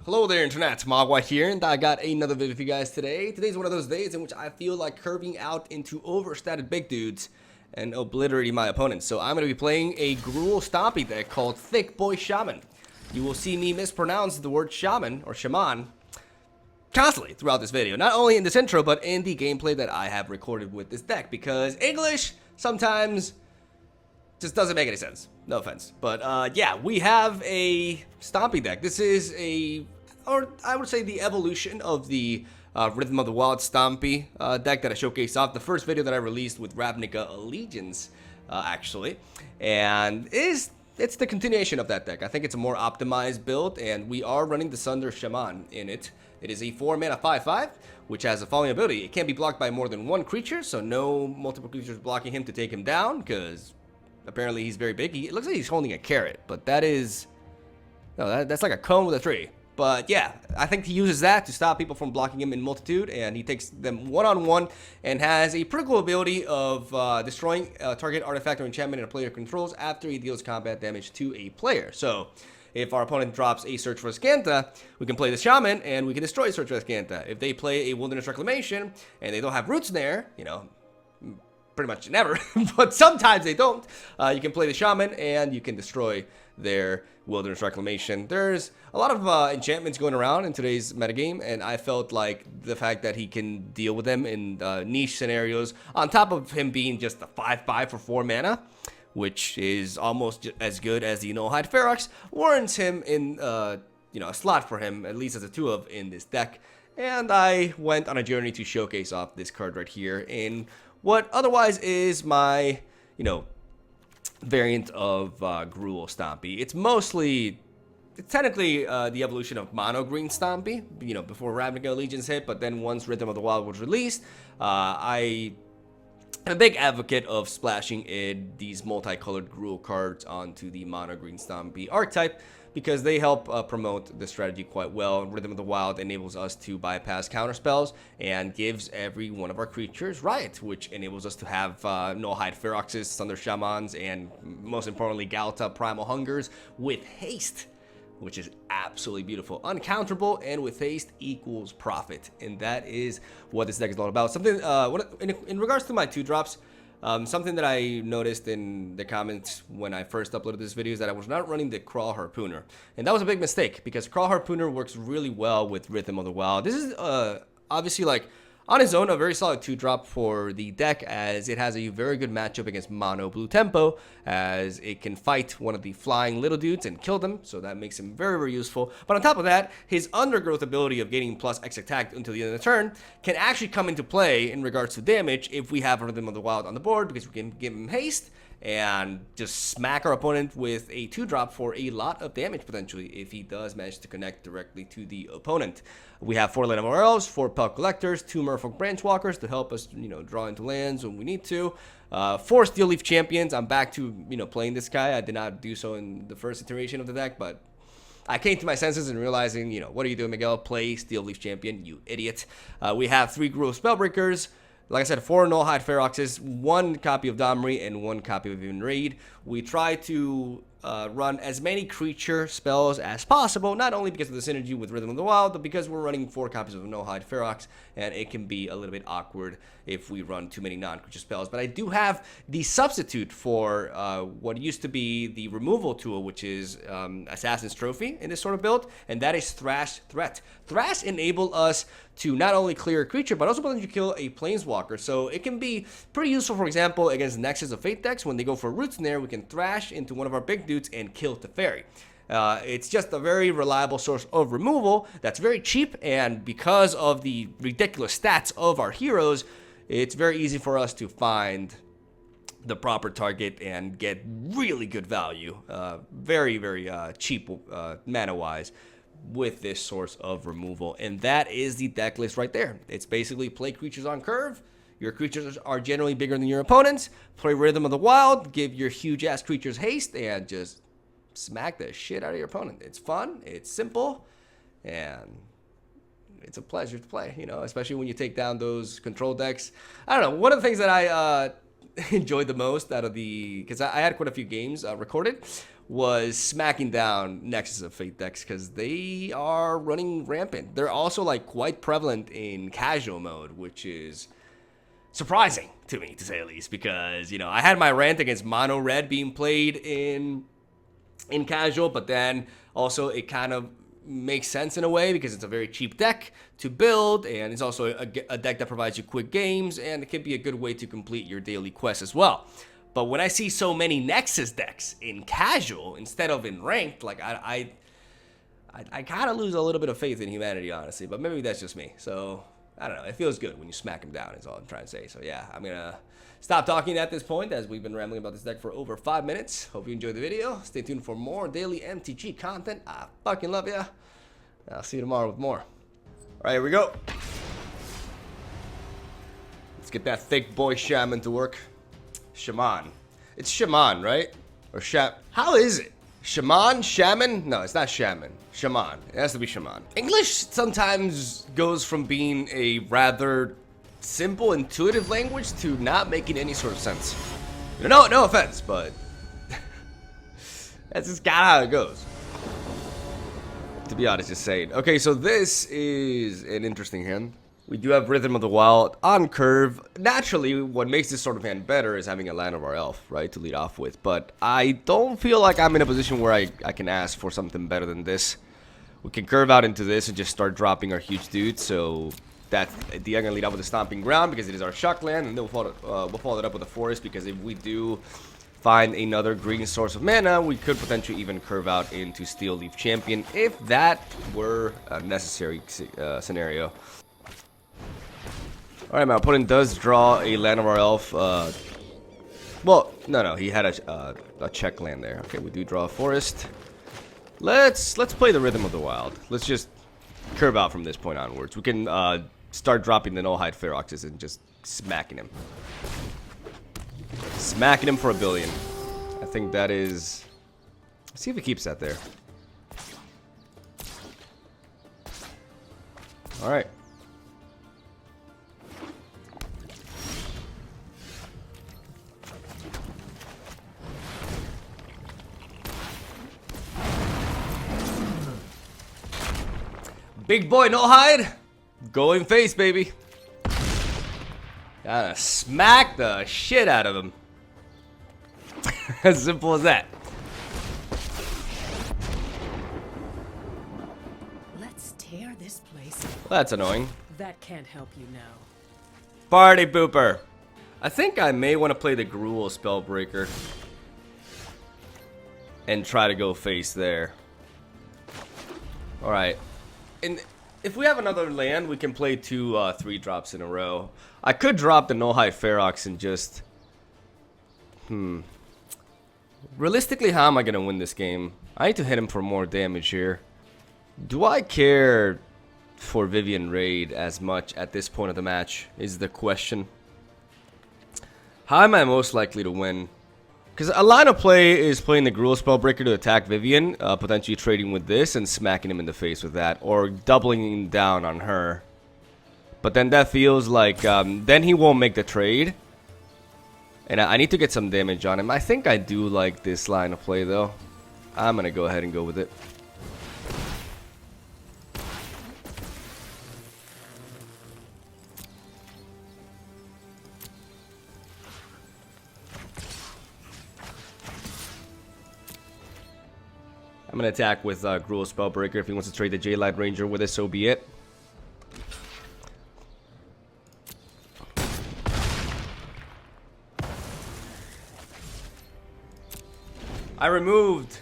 Hello there, Internet. Mogwai here, and I got another video for you guys today. Today's one of those days in which I feel like curving out into overstated big dudes and obliterating my opponents. So I'm going to be playing a Gruul Stompy deck called Thic Boi Shaman. You will see me mispronounce the word shaman or shaman constantly throughout this video. Not only in this intro, but in the gameplay that I have recorded with this deck. Because English sometimes just doesn't make any sense. No offense. But yeah, we have a Stompy deck. This is or I would say the evolution of the Rhythm of the Wild Stompy deck that I showcased off the first video that I released with Ravnica Allegiance, actually. And it's the continuation of that deck. I think it's a more optimized build, and we are running the Sunder Shaman in it. It is a 4-mana 5/5, which has the following ability. It can't be blocked by more than one creature, so no multiple creatures blocking him to take him down, because apparently he's very big. It looks like he's holding a carrot, but that is... No, that's like a cone with a tree. But yeah, I think he uses that to stop people from blocking him in multitude, and he takes them one-on-one and has a pretty cool ability of destroying a target artifact or enchantment a player controls after he deals combat damage to a player. So if our opponent drops a Search for Scanta, we can play the Shaman and we can destroy Search for Scanta. If they play a Wilderness Reclamation and they don't have Roots there, you know, pretty much never, but sometimes they don't, you can play the Shaman and you can destroy their Wilderness Reclamation. There's a lot of enchantments going around in today's metagame, and I felt like the fact that he can deal with them in niche scenarios, on top of him being just a 5/5 for 4 mana, which is almost as good as the Nullhide Ferox, warrants him in you know, a slot for him, at least as a 2-of in this deck. And I went on a journey to showcase off this card right here in what otherwise is my, you know, variant of Gruul Stompy. It's technically the evolution of Mono Green Stompy, you know, before Ravnica Allegiance hit, but then once Rhythm of the Wild was released, I am a big advocate of splashing these multicolored Gruul cards onto the Mono Green Stompy archetype, because they help promote the strategy quite well. Rhythm of the Wild enables us to bypass counterspells and gives every one of our creatures Riot, which enables us to have Nullhide Feroxes, Sunder Shamans, and most importantly, Galta Primal Hungers with haste, which is absolutely beautiful. Uncounterable, and with haste equals profit. And that is what this deck is all about. Something, in regards to my 2-drops, something that I noticed in the comments when I first uploaded this video is that I was not running the Crawl Harpooner. And that was a big mistake, because Crawl Harpooner works really well with Rhythm of the Wild. This is obviously, like, on its own, a very solid 2-drop for the deck, as it has a very good matchup against Mono Blue Tempo, as it can fight one of the flying little dudes and kill them, so that makes him very, very useful. But on top of that, his Undergrowth ability of getting plus X attack until the end of the turn can actually come into play in regards to damage if we have Rhythm of the Wild on the board, because we can give him haste and just smack our opponent with a 2-drop for a lot of damage, potentially, if he does manage to connect directly to the opponent. We have 4 Land of Elves, 4 Pelt Collectors, 2 Merfolk Branchwalkers to help us, you know, draw into lands when we need to. 4 Steel Leaf Champions. I'm back to, you know, playing this guy. I did not do so in the first iteration of the deck, but I came to my senses and realizing, you know, what are you doing, Miguel? Play Steel Leaf Champion, you idiot. We have 3 Gruul Spellbreakers. Like I said, 4 Nullhide Feroxes, 1 copy of Domri, and 1 copy of Enraid. We try to run as many creature spells as possible, not only because of the synergy with Rhythm of the Wild, but because we're running 4 copies of Nullhide Ferox, and it can be a little bit awkward if we run too many non-creature spells. But I do have the substitute for what used to be the removal tool, which is Assassin's Trophy in this sort of build, and that is Thrash Threat. Thrash enable us to not only clear a creature, but also potentially kill a Planeswalker. So it can be pretty useful, for example, against Nexus of Fate decks. When they go for Root Snare, we can Thrash into one of our big dudes and kill Teferi. It's just a very reliable source of removal that's very cheap, and because of the ridiculous stats of our heroes, it's very easy for us to find the proper target and get really good value, very, very cheap mana-wise, with this source of removal. And that is the deck list right there. It's basically play creatures on curve. Your creatures are generally bigger than your opponents. Play Rhythm of the Wild, give your huge-ass creatures haste, and just smack the shit out of your opponent. It's fun, it's simple, and it's a pleasure to play, you know, especially when you take down those control decks. I don't know, one of the things that I enjoyed the most out of the, because I had quite a few games recorded, was smacking down Nexus of Fate decks because they are running rampant. They're also like quite prevalent in casual mode, which is surprising to me, to say the least, because, you know, I had my rant against mono red being played in casual, but then also it kind of makes sense in a way because it's a very cheap deck to build, and it's also a deck that provides you quick games, and it can be a good way to complete your daily quest as well. But when I see so many Nexus decks in casual instead of in ranked, like I kind of lose a little bit of faith in humanity, honestly. But maybe that's just me. So I don't know. It feels good when you smack him down, is all I'm trying to say. So yeah, I'm gonna stop talking at this point, as we've been rambling about this deck for over 5 minutes. Hope you enjoyed the video. Stay tuned for more daily MTG content. I fucking love ya. I'll see you tomorrow with more. All right, here we go. Let's get that Thic Boi Shaman to work. Shaman. It's Shaman, right? Or How is it? Shaman? Shaman? No, it's not Shaman. Shaman. It has to be Shaman. English sometimes goes from being a rather simple, intuitive language to not making any sort of sense. No offense, but that's just kind of how it goes. To be honest, just saying. Okay, so this is an interesting hand. We do have Rhythm of the Wild on curve. Naturally, what makes this sort of hand better is having a Land of our Elf, right, to lead off with. But I don't feel like I'm in a position where I can ask for something better than this. We can curve out into this and just start dropping our huge dudes. So that's I'm gonna lead off with a Stomping Ground because it is our shock land, and then we'll follow it up with a Forest, because if we do find another green source of mana, we could potentially even curve out into Steel Leaf Champion if that were a necessary scenario. Alright, my opponent does draw a Land of our Elf. Well, no, he had a check land there. Okay, we do draw a Forest. Let's play the Rhythm of the Wild. Let's just curve out from this point onwards. We can start dropping the Nullhide Feroxes and just smacking him. Smacking him for 1 billion. I think that is... Let's see if he keeps that there. Alright. Big boy, no hide. Going face, baby. Gotta smack the shit out of him. As simple as that. Let's tear this place. Well, that's annoying. That can't help you now. Party pooper. I think I may want to play the Gruul Spellbreaker and try to go face there. Alright. And if we have another land, we can play 2 3-drops in a row. I could drop the Nullhide Ferox and just... Realistically, how am I going to win this game? I need to hit him for more damage here. Do I care for Vivian Raid as much at this point of the match, is the question. How am I most likely to win? Because a line of play is playing the Gruul Spellbreaker to attack Vivian, potentially trading with this and smacking him in the face with that, or doubling down on her. But then that feels like, then he won't make the trade. And I need to get some damage on him. I think I do like this line of play, though. I'm going to go ahead and go with it. I'm going to attack with Gruul Spellbreaker. If he wants to trade the J-Light Ranger with it, so be it. I removed,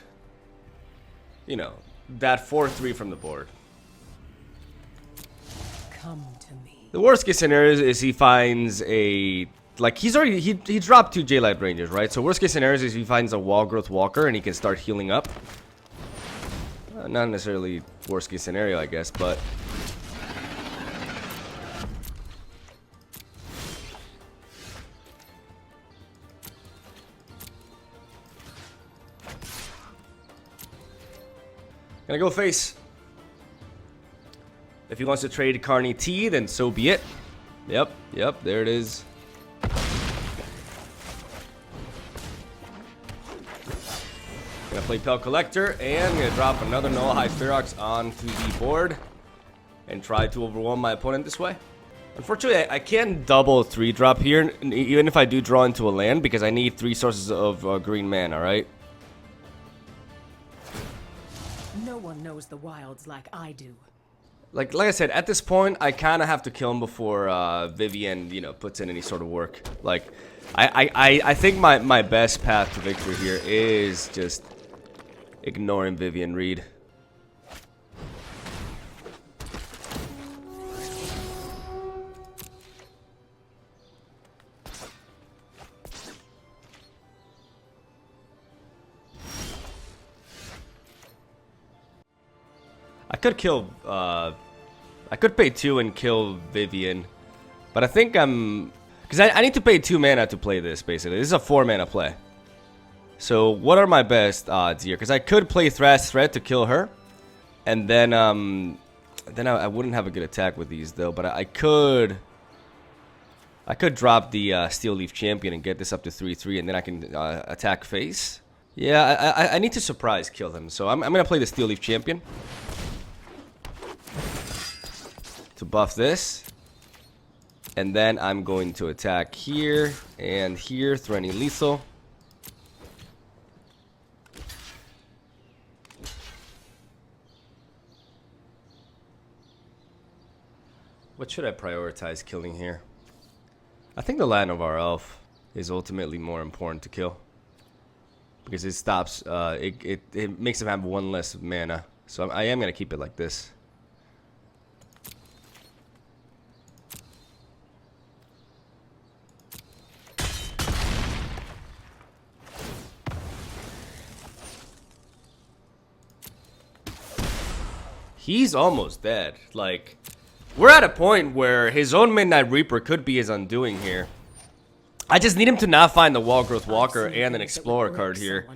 you know, that 4-3 from the board. Come to me. The worst case scenario is he finds a... Like, he's already... He dropped 2 J-Light Rangers, right? So worst case scenario is he finds a Wall Growth Walker and he can start healing up. Not necessarily worst case scenario, I guess, but... Gonna go face. If he wants to trade Carney T, then so be it. Yep, there it is. Gonna play Pel Collector and gonna drop another Null High Ferox onto the board and try to overwhelm my opponent this way. Unfortunately, I can't double 3-drop here, even if I do draw into a land, because I need 3 sources of green mana, right? No one knows the wilds like I do. Like I said, at this point, I kind of have to kill him before Vivian, you know, puts in any sort of work. Like, I think my best path to victory here is just ignoring Vivian Reed. I could kill, I could pay 2 and kill Vivian, but I think because I need to pay 2 mana to play this, basically. This is a 4 mana play. So what are my best odds here? Because I could play Thrash Threat to kill her, and then I wouldn't have a good attack with these though. But I could drop the Steel Leaf Champion and get this up to 3/3, and then I can attack face. Yeah, I need to surprise kill him. So I'm gonna play the Steel Leaf Champion to buff this, and then I'm going to attack here and here, threatening lethal. What should I prioritize killing here? I think the Land of our Elf is ultimately more important to kill, because it stops, it makes him have 1 less mana. So I am gonna keep it like this. He's almost dead. Like, we're at a point where his own Midnight Reaper could be his undoing here. I just need him to not find the Wall Growth Walker and an Explorer card here.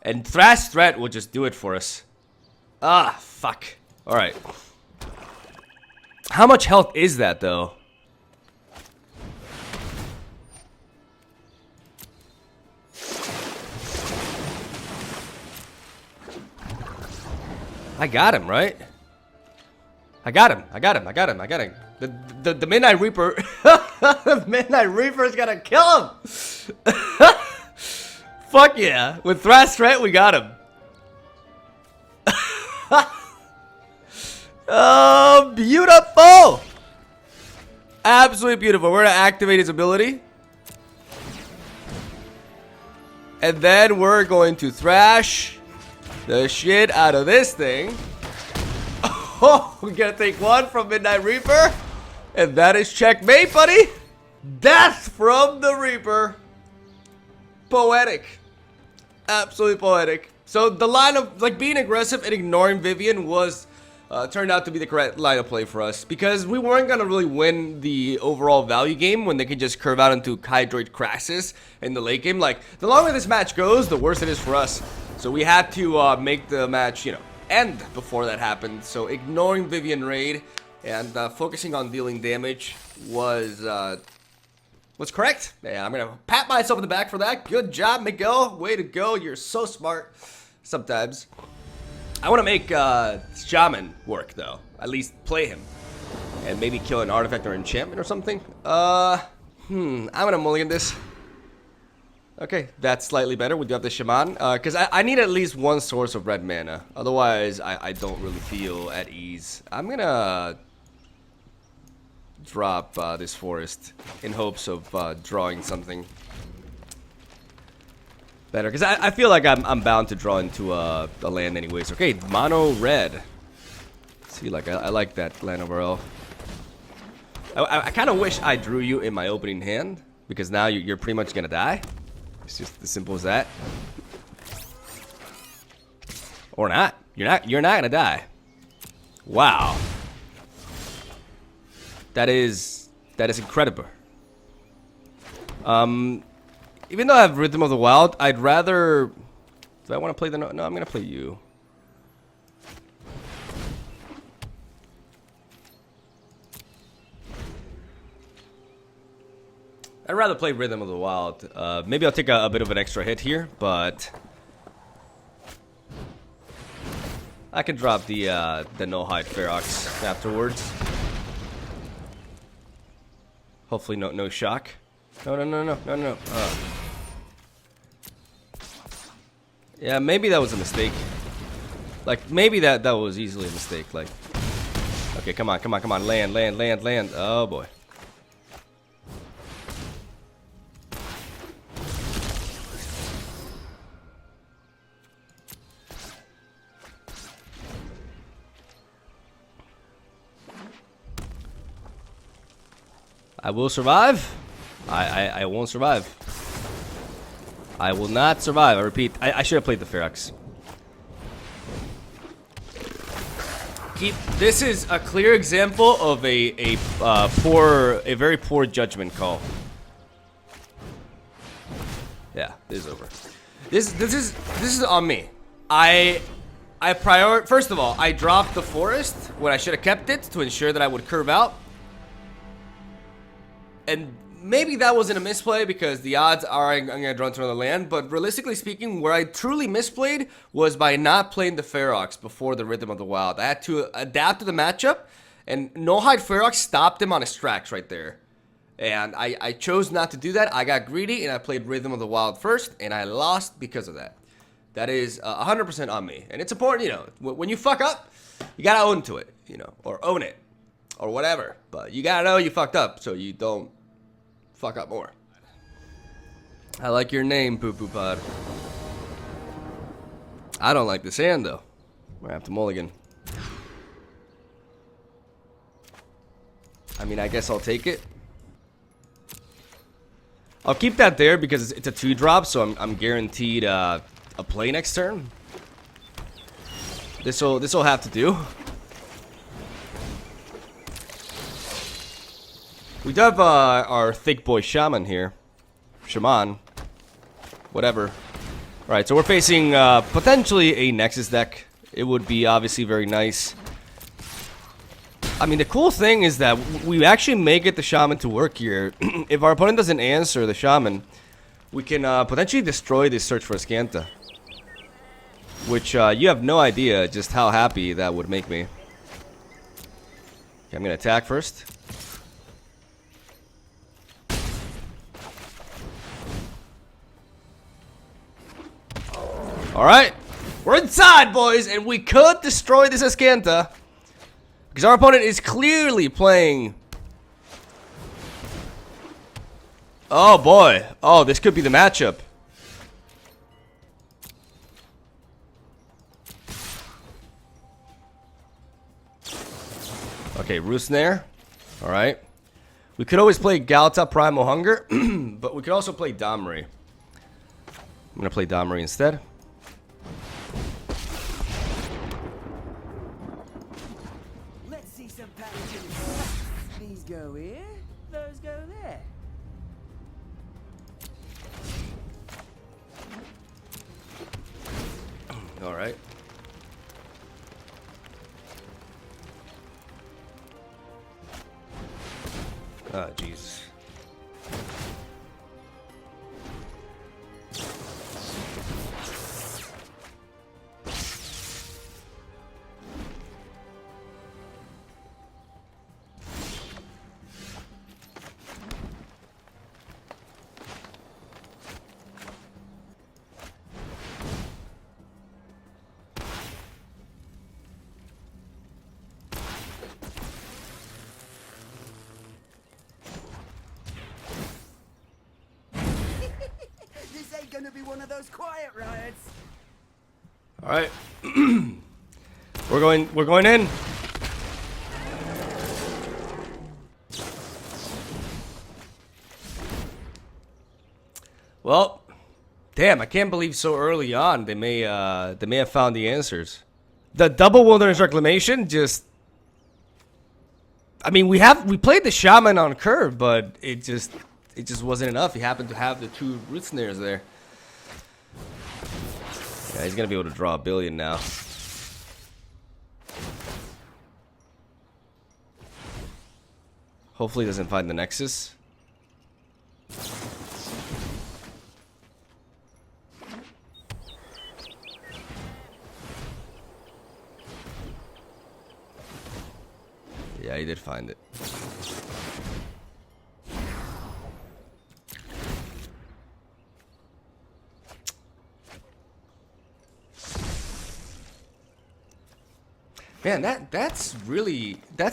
And Thrash Threat will just do it for us. Ah, fuck. Alright. How much health is that, though? I got him, right? I got him. The Midnight Reaper. The Midnight Reaper is gonna kill him. Fuck yeah. With Thrash Threat, we got him. Oh, beautiful. Absolutely beautiful. We're gonna activate his ability. And then we're going to thrash the shit out of this thing. Oh, we gotta take 1 from Midnight Reaper. And that is checkmate, buddy. Death from the Reaper. Poetic. Absolutely poetic. So the line of, like, being aggressive and ignoring Vivian was turned out to be the correct line of play for us, because we weren't gonna really win the overall value game when they could just curve out into Hydroid Crassus in the late game. Like, the longer this match goes, the worse it is for us. So we had to make the match, you know, end before that happened. So ignoring Vivian Raid and focusing on dealing damage was correct. Yeah, I'm gonna pat myself on the back for that. Good job, Miguel. Way to go. You're so smart. Sometimes I want to make Shaman work, though. At least play him and maybe kill an artifact or enchantment or something. I'm gonna mulligan this. Okay, that's slightly better. We do have the Shaman, because I need at least 1 source of red mana. Otherwise, I don't really feel at ease. I'm gonna drop this forest in hopes of drawing something better, because I feel like I'm bound to draw into a land anyways. Okay, mono red. See, like I like that Land of our Elf. I kind of wish I drew you in my opening hand, because now you're pretty much gonna die. It's just as simple as that. Or not. You're not gonna die. Wow. That is incredible. Even though I have Rhythm of the Wild, I'd rather, do I want to play the, no, I'm gonna play you. I'd rather play Rhythm of the Wild. Maybe I'll take a bit of an extra hit here, but I could drop the no hide Ferox afterwards. Hopefully no shock. No. Yeah, maybe that was a mistake. Like, maybe that was easily a mistake. Like, okay, come on. Land. Oh, boy. I will survive. I won't survive. I will not survive. I repeat, I should have played the Ferox. This is a clear example of a very poor judgment call. Yeah, this is over. This is on me. First of all, I dropped the forest when I should have kept it to ensure that I would curve out. And maybe that wasn't a misplay because the odds are I'm going to draw into another land. But realistically speaking, where I truly misplayed was by not playing the Ferox before the Rhythm of the Wild. I had to adapt to the matchup, and No Hide Ferox stopped him on his tracks right there. And I chose not to do that. I got greedy, and I played Rhythm of the Wild first, and I lost because of that. That is 100% on me. And it's important, you know, when you fuck up, you got to own to it, you know, or own it, or whatever. But you got to know you fucked up so you don't fuck up more. I like your name, Poo Poo Pod. I don't like this hand, though. We're gonna have to mulligan. I mean, I guess I'll take it. I'll keep that there because it's a 2-drop, so I'm guaranteed a play next turn. This'll have to do. We do have our Thic Boi Shaman here. Shaman. Whatever. Alright, so we're facing potentially a Nexus deck. It would be obviously very nice. I mean, the cool thing is that we actually may get the Shaman to work here. If our opponent doesn't answer the Shaman, we can potentially destroy this Search for Azcanta. Which you have no idea just how happy that would make me. Okay, I'm going to attack first. Alright, we're inside, boys, and we could destroy this Azcanta. Because our opponent is clearly playing... Oh, boy. Oh, this could be the matchup. Okay, Roosnare. Alright. We could always play Galata Primal Hunger, but we could also play Domri. I'm going to play Domri instead. These go here, those go there. All right. Ah, Jesus. Gonna be one of those quiet riots. All right. We're going in. Well, damn, I can't believe so early on they may have found the answers. The double Wilderness Reclamation just, I mean, we played the Shaman on curve, but it just wasn't enough. He happened to have the 2 Root Snares there. Yeah, he's gonna be able to draw a billion now. Hopefully he doesn't find the Nexus. Yeah, he did find it. Man, that's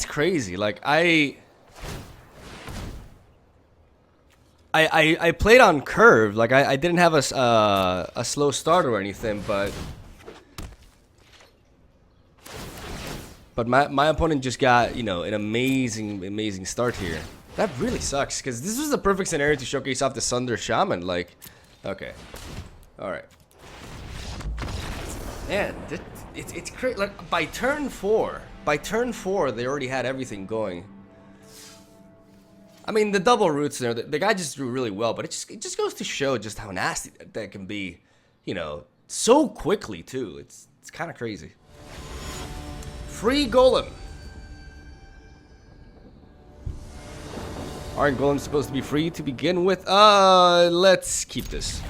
crazy. Like I played on curve. Like I didn't have a slow start or anything, but my opponent just got, you know, an amazing start here. That really sucks because this was the perfect scenario to showcase off the Sunder Shaman. Like, okay, all right, man. It's crazy. Like by turn four, they already had everything going. I mean, the double roots there, the guy just drew really well, but it just goes to show just how nasty that can be, you know, so quickly too. It's kind of crazy. Free golem. Aren't golems supposed to be free to begin with? Let's keep this.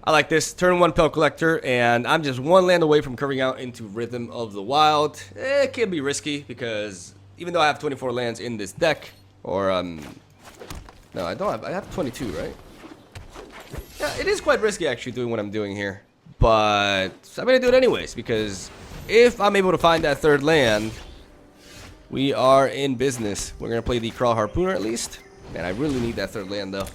I like this. Turn 1 Pel Collector, and I'm just one land away from curving out into Rhythm of the Wild. It can be risky because even though I have 24 lands in this deck, or no, I don't have. I have 22, right? Yeah, it is quite risky actually doing what I'm doing here, but I'm gonna do it anyways because if I'm able to find that third land, we are in business. We're gonna play the Crawl Harpooner at least, and I really need that third land though.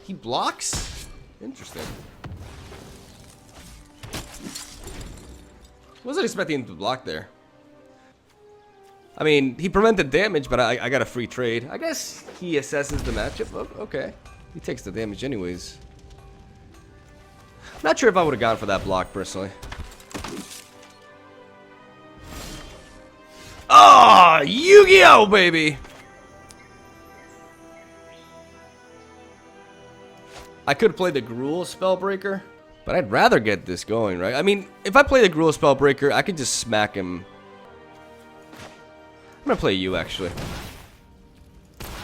He blocks? Interesting. Wasn't expecting him to block there. I mean, he prevented damage, but I got a free trade. I guess he assesses the matchup. Oh, okay. He takes the damage anyways. Not sure if I would have gone for that block personally. Oh, Yu-Gi-Oh, baby! I could play the Gruul Spellbreaker, but I'd rather get this going, right? I mean, if I play the Gruul Spellbreaker, I could just smack him. I'm gonna play you, actually.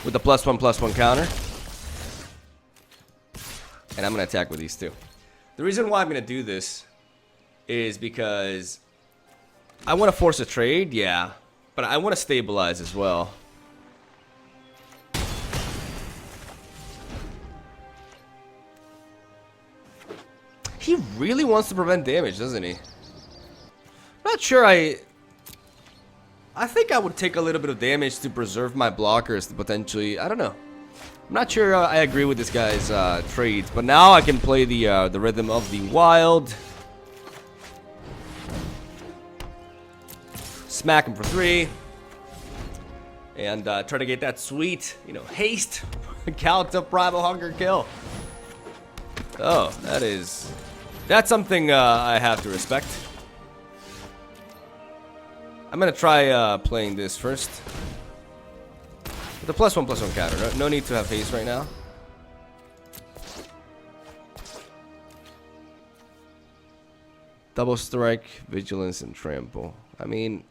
With the +1/+1 counter. And I'm gonna attack with these two. The reason why I'm gonna do this is because I want to force a trade, yeah, but I want to stabilize as well. He really wants to prevent damage, doesn't he? Not sure I think I would take a little bit of damage to preserve my blockers to potentially, I don't know. I'm not sure I agree with this guy's trades, but now I can play the Rhythm of the Wild. Smack him for 3. And try to get that sweet, you know, haste. Count up Primal Hunger kill. Oh, that's something I have to respect. I'm gonna try playing this first. With the +1/+1 counter. No need to have haste right now. Double strike, vigilance, and trample. I mean,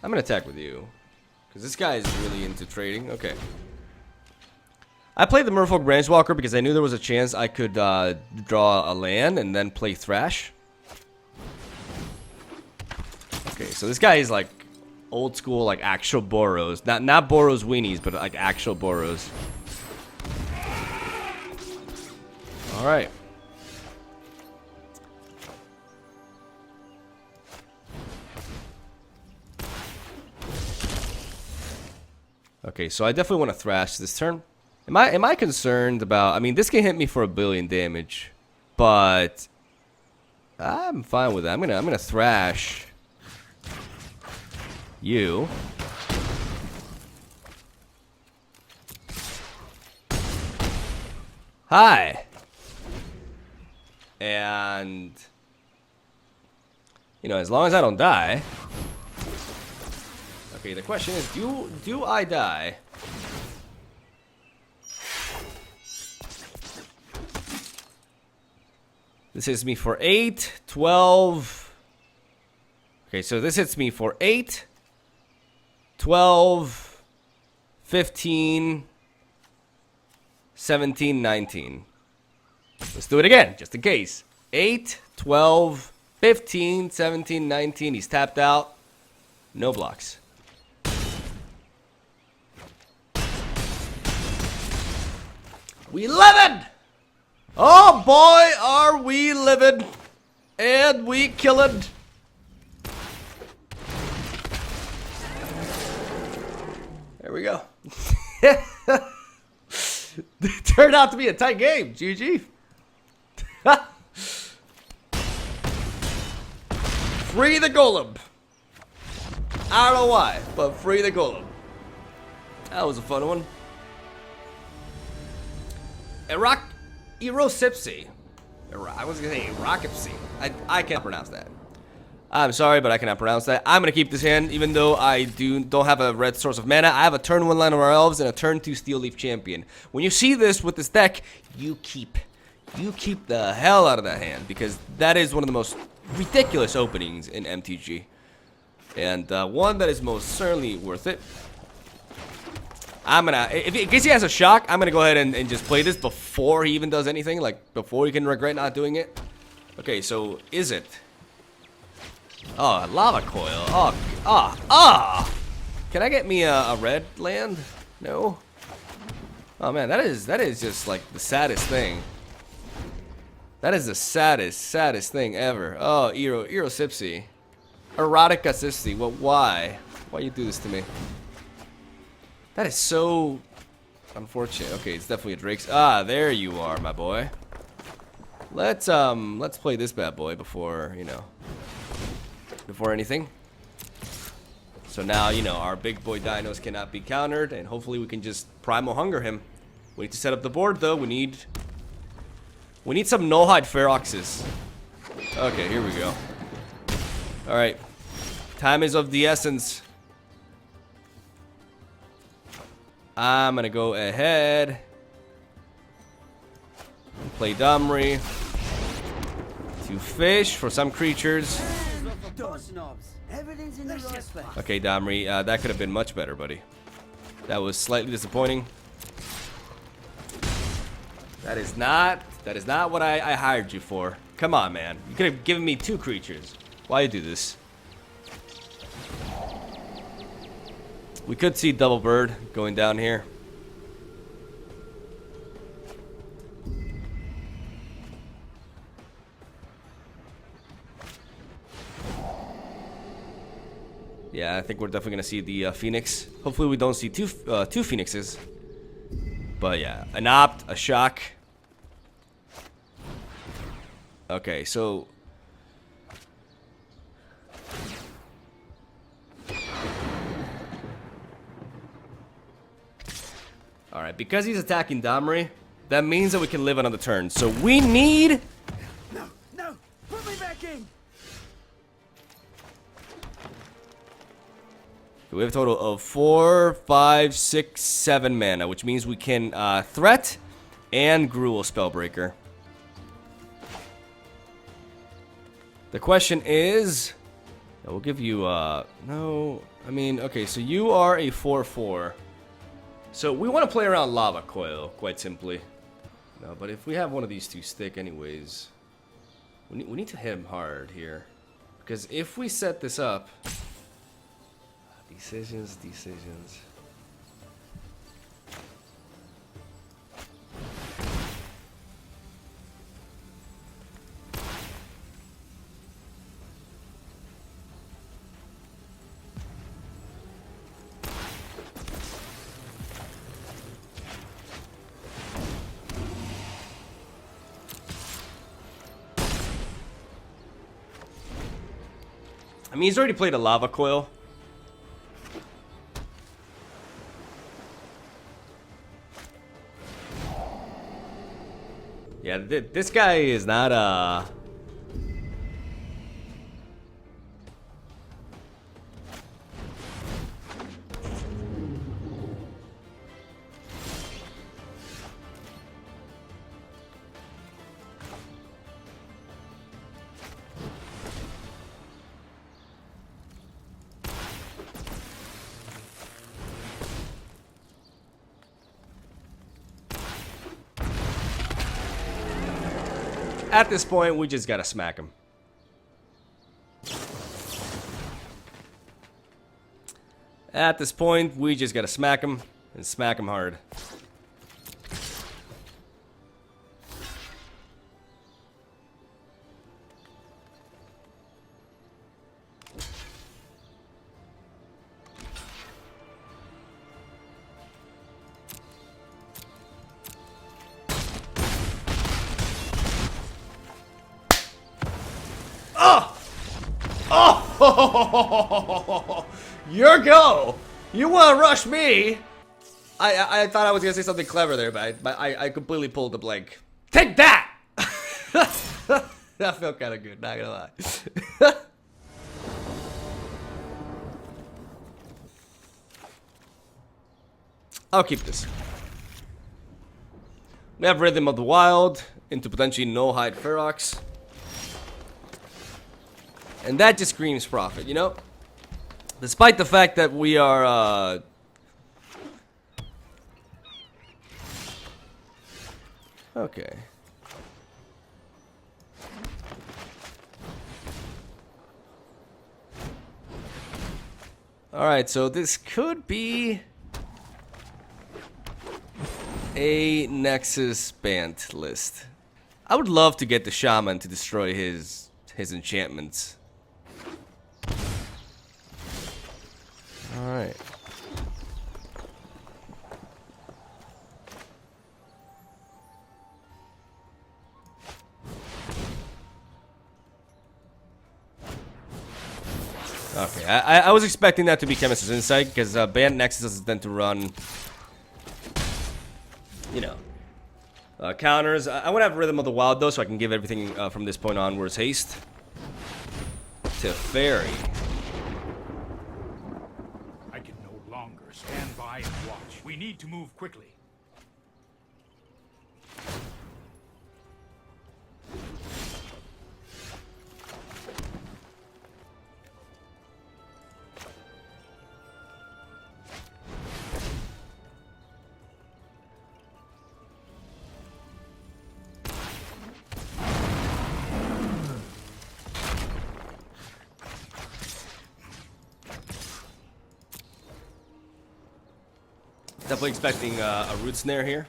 I'm gonna attack with you. Because this guy is really into trading. Okay. I played the Merfolk Branchwalker because I knew there was a chance I could draw a land and then play Thrash. Okay, so this guy is like old school, like actual Boros. Not Boros weenies, but like actual Boros. Alright. Okay, so I definitely want to Thrash this turn. Am I concerned about... I mean, this can hit me for 1 billion damage, but I'm fine with that. I'm gonna Thrash you. Hi. And you know, as long as I don't die. Okay, the question is, do I die? This hits me for 8, 12. Okay, so this hits me for 8, 12, 15, 17, 19. Let's do it again, just in case. 8, 12, 15, 17, 19. He's tapped out. No blocks. We living! Oh boy, are we living! And we killing. There we go. It turned out to be a tight game. GG. Free the golem. I don't know why, but free the golem. That was a fun one. Erosipsy. I was gonna say Erokipsy. I can't pronounce that. I'm sorry, but I cannot pronounce that. I'm gonna keep this hand, even though I don't have a red source of mana. I have a turn 1 Land of our Elves and a turn 2 Steel Leaf Champion. When you see this with this deck, you keep the hell out of that hand, because that is one of the most ridiculous openings in MTG, and one that is most certainly worth it. I'm gonna, in case he has a shock, I'm gonna go ahead and just play this before he even does anything, like before he can regret not doing it. Okay, so is it? Oh, lava coil. Can I get me a red land? No. Oh man, that is just like the saddest thing. That is the saddest thing ever. Oh, Erosipsy. Erotica Sipsy. Well, why? Why you do this to me? That is so unfortunate. Okay, it's definitely a Drake's. Ah, there you are, my boy. Let's play this bad boy before, you know, before anything. So now, you know, our big boy dinos cannot be countered, and hopefully we can just Primal Hunger him. We need to set up the board, though. We need some Nullhide Feroxes. Okay, here we go. Alright. Time is of the essence. I'm gonna go ahead and play Domri to fish for some creatures. Okay, Domri, that could have been much better, buddy. That was slightly disappointing. That is not what I hired you for. Come on, man. You could have given me 2 creatures. Why you do this? We could see Double Bird going down here. Yeah, I think we're definitely gonna see the Phoenix. Hopefully we don't see two Phoenixes. But yeah, an Opt, a Shock. Okay, so alright, because he's attacking Domri, that means that we can live another turn. So we need... No! Put me back in! We have a total of 4, 5, 6, 7 mana, which means we can Threat and Gruul Spellbreaker. The question is... we'll give you... no... I mean, okay, so you are a 4/4. So we want to play around Lava Coil, quite simply. No, but if we have one of these 2 stick anyways, we need to hit him hard here. Because if we set this up... Decisions. I mean, he's already played a Lava Coil. Yeah, this guy is not, At this point, we just gotta smack him. At this point, we just gotta smack him, and smack him hard. Oh! Your go! You want to rush me? I thought I was gonna say something clever there, but I completely pulled the blank. Take that! That felt kind of good, not gonna lie. I'll keep this. We have Rhythm of the Wild into potentially No-Hide Ferox. And that just screams profit, you know? Despite the fact that we are, okay. Alright, so this could be a Nexus banned list. I would love to get the Shaman to destroy his enchantments. Alright. Okay, I was expecting that to be Chemist's Insight, because banned Nexus tend to run, you know, counters. I want to have Rhythm of the Wild, though, so I can give everything from this point onwards haste. To Fairy. I can no longer stand by and watch. We need to move quickly. Definitely expecting a root snare here.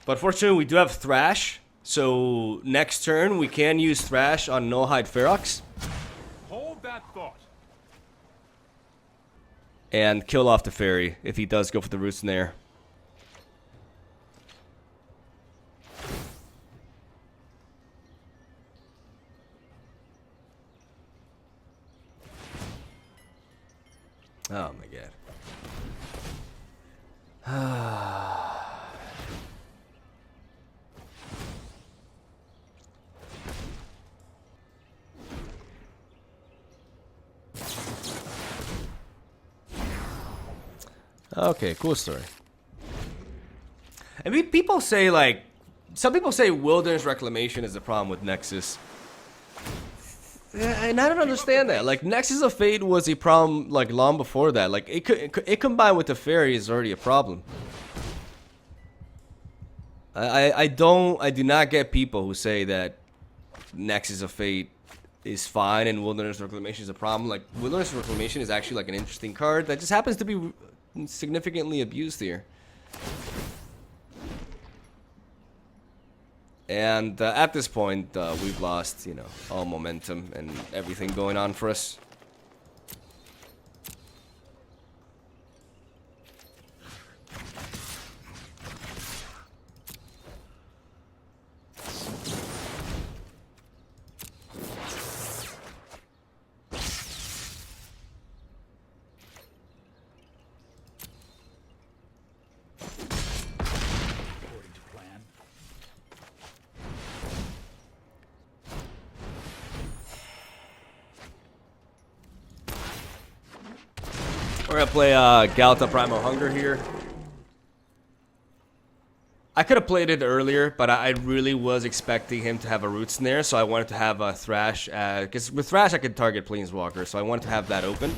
But fortunately, we do have Thrash. So next turn, we can use Thrash on No-Hide Ferox. Hold that thought. And kill off the Fairy if he does go for the root snare. Oh my god. Okay, cool story. I mean, people say, like, some people say Wilderness Reclamation is the problem with Nexus. And I don't understand that. Like, Nexus of Fate was a problem, like, long before that. Like, it combined with the Fairy is already a problem. I do not get people who say that Nexus of Fate is fine and Wilderness Reclamation is a problem. Like, Wilderness Reclamation is actually, like, an interesting card that just happens to be significantly abused here. And at this point, we've lost, you know, all momentum and everything going on for us. According to plan. We're gonna play Galata Primal Hunger here. I could have played it earlier, but I really was expecting him to have a root snare, so I wanted to have a Thrash, because with Thrash I could target Planeswalker, so I wanted to have that open.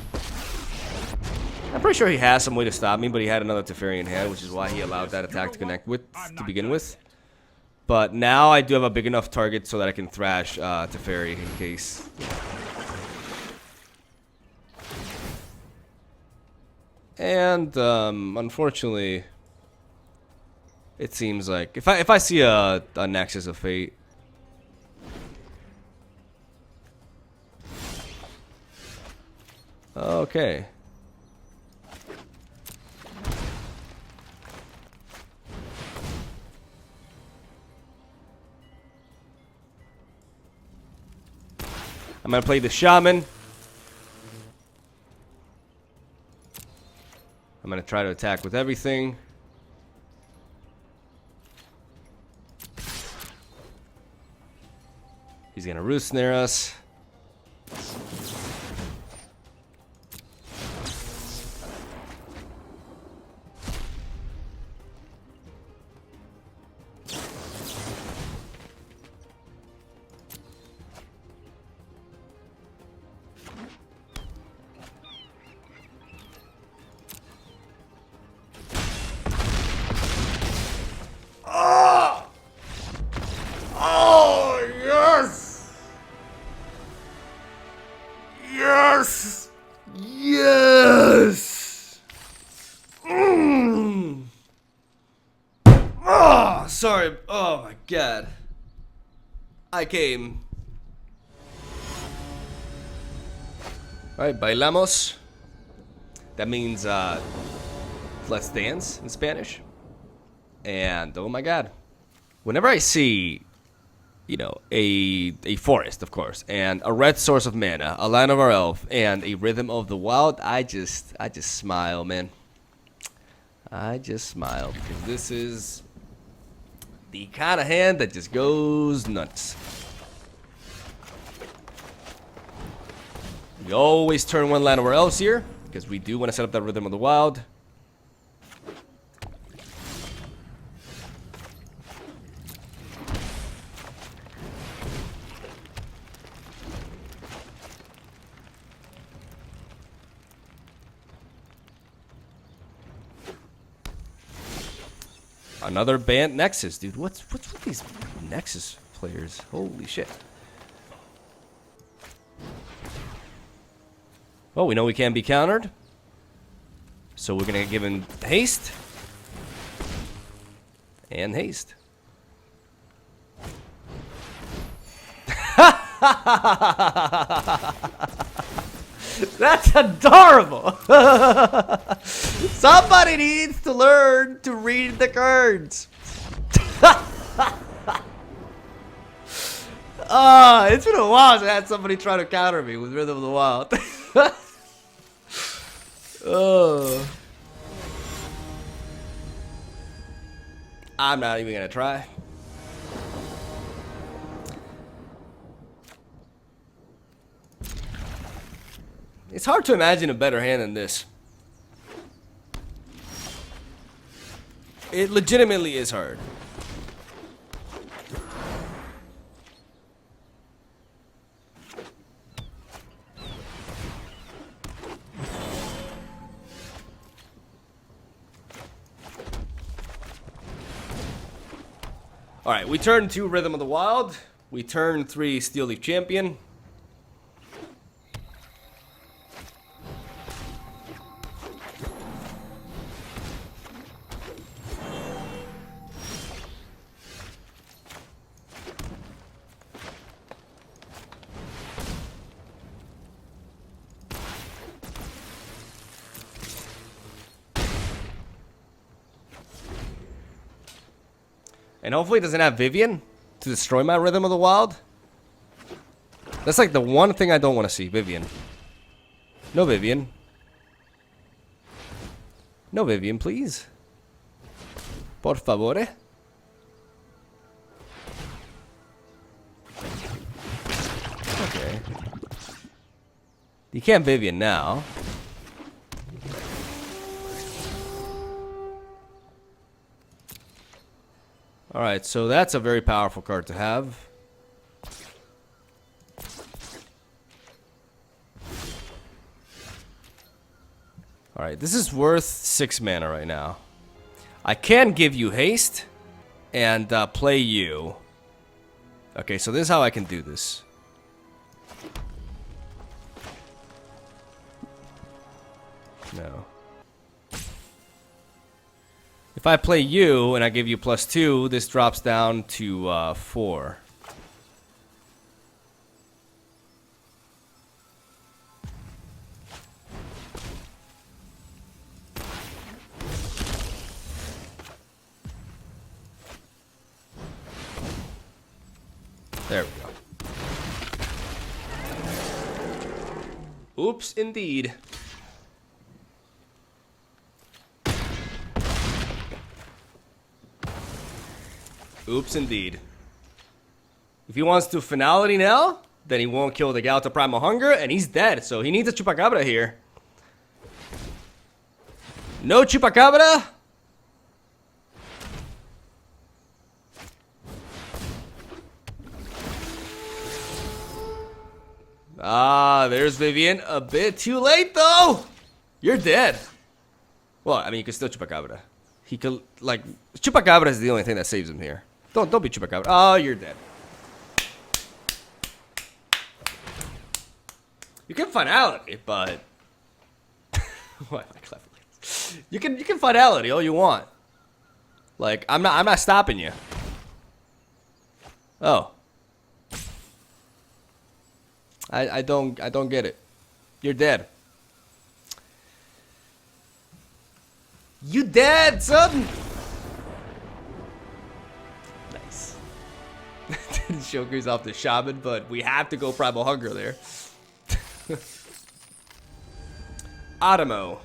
I'm pretty sure he has some way to stop me, but he had another Teferi in hand, which is why he allowed that attack to connect with to begin with. But now I do have a big enough target so that I can thrash Teferi in case. And unfortunately, it seems like if I see a Nexus of Fate. Okay. I'm gonna play the Shaman. I'm gonna try to attack with everything. He's gonna root snare us. Yes! Yes! Oh, sorry. Oh my god. I came. Alright, bailamos. That means, let's dance in Spanish. And, oh my god. Whenever I see, you know, a forest, of course, and a red source of mana, a Land of Our Elf, and a Rhythm of the Wild, I just smile, man. I just smile, because this is the kind of hand that just goes nuts. We always turn one Land of Our Elves here, because we do want to set up that Rhythm of the Wild. Another banned Nexus, dude. What's with these Nexus players? Holy shit. Well, we know we can't be countered. So we're gonna give him haste. And haste. That's adorable. Somebody needs to learn to read the cards. It's been a while since I had somebody try to counter me with Rhythm of the Wild. Oh. I'm not even gonna try. It's hard to imagine a better hand than this. It legitimately is hard. Alright, we turn 2 Rhythm of the Wild. We turn 3 Steel Leaf Champion. And hopefully it doesn't have Vivian to destroy my Rhythm of the Wild. That's like the one thing I don't want to see, Vivian. No Vivian. No Vivian, please. Por favore. Okay. You can't Vivian now. Alright, so that's a very powerful card to have. Alright, this is worth 6 mana right now. I can give you haste, and play you. Okay, so this is how I can do this. No. If I play you and I give you +2, this drops down to 4. There we go. Oops, indeed. Oops, indeed. If he wants to finality now, then he won't kill the Gal to Primal Hunger, and he's dead, so he needs a Chupacabra here. No Chupacabra? Ah, there's Vivian. A bit too late, though. You're dead. Well, I mean, you can still Chupacabra. He could, like, Chupacabra is the only thing that saves him here. Don't be Chupacabra. Oh, you're dead. You can finality, but why am I clever? You can finality all you want. Like, I'm not stopping you. Oh. I don't get it. You're dead. You dead, son. Nice. Didn't showcase off the Shaman, but we have to go Primal Hunger there. Adamo.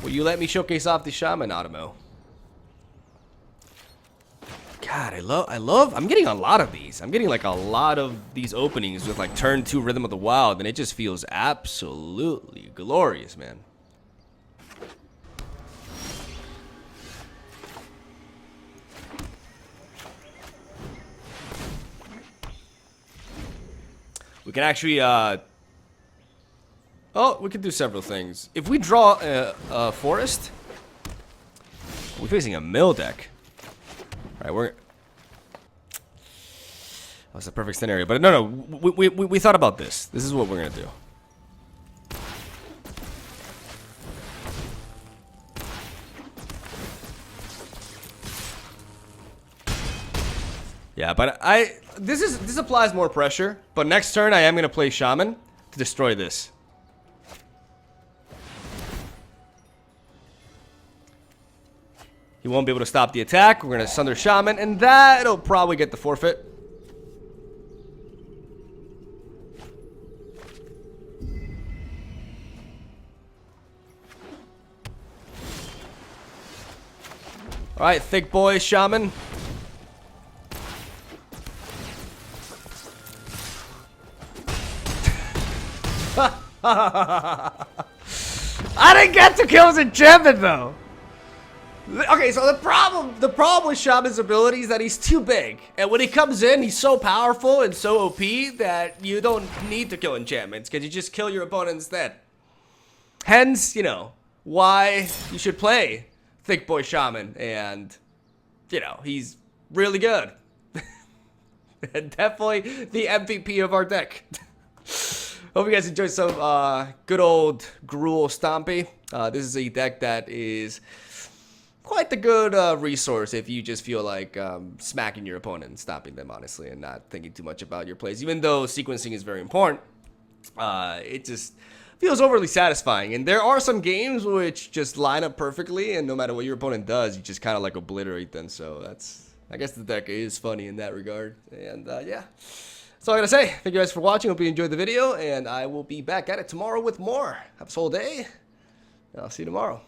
Will you let me showcase off the Shaman, Adamo? God, I'm getting a lot of these. I'm getting like a lot of these openings with like turn 2 Rhythm of the Wild, and it just feels absolutely glorious, man. We can actually, oh, we can do several things. If we draw a forest, we're facing a mill deck. All right, that's the perfect scenario. But no, we thought about this. This is what we're gonna do. Yeah, but this applies more pressure. But next turn, I am gonna play Shaman to destroy this. He won't be able to stop the attack. We're gonna Sunder Shaman, and that'll probably get the forfeit. All right, Thic Boi Shaman. I didn't get to kill his enchantment though. Okay, so the problem with Shaman's ability is that he's too big, and when he comes in, he's so powerful and so OP that you don't need to kill enchantments because you just kill your opponent instead. Hence, you know, why you should play Thic Boi Shaman, and you know, he's really good. And definitely the MVP of our deck. Hope you guys enjoyed some good old Gruul Stompy. This is a deck that is quite the good resource if you just feel like smacking your opponent and stopping them, honestly, and not thinking too much about your plays. Even though sequencing is very important, it just feels overly satisfying. And there are some games which just line up perfectly, and no matter what your opponent does, you just kind of like obliterate them. So that's, I guess the deck is funny in that regard. And yeah, that's all I gotta say. Thank you guys for watching. Hope you enjoyed the video, and I will be back at it tomorrow with more. Have a whole day. I'll see you tomorrow.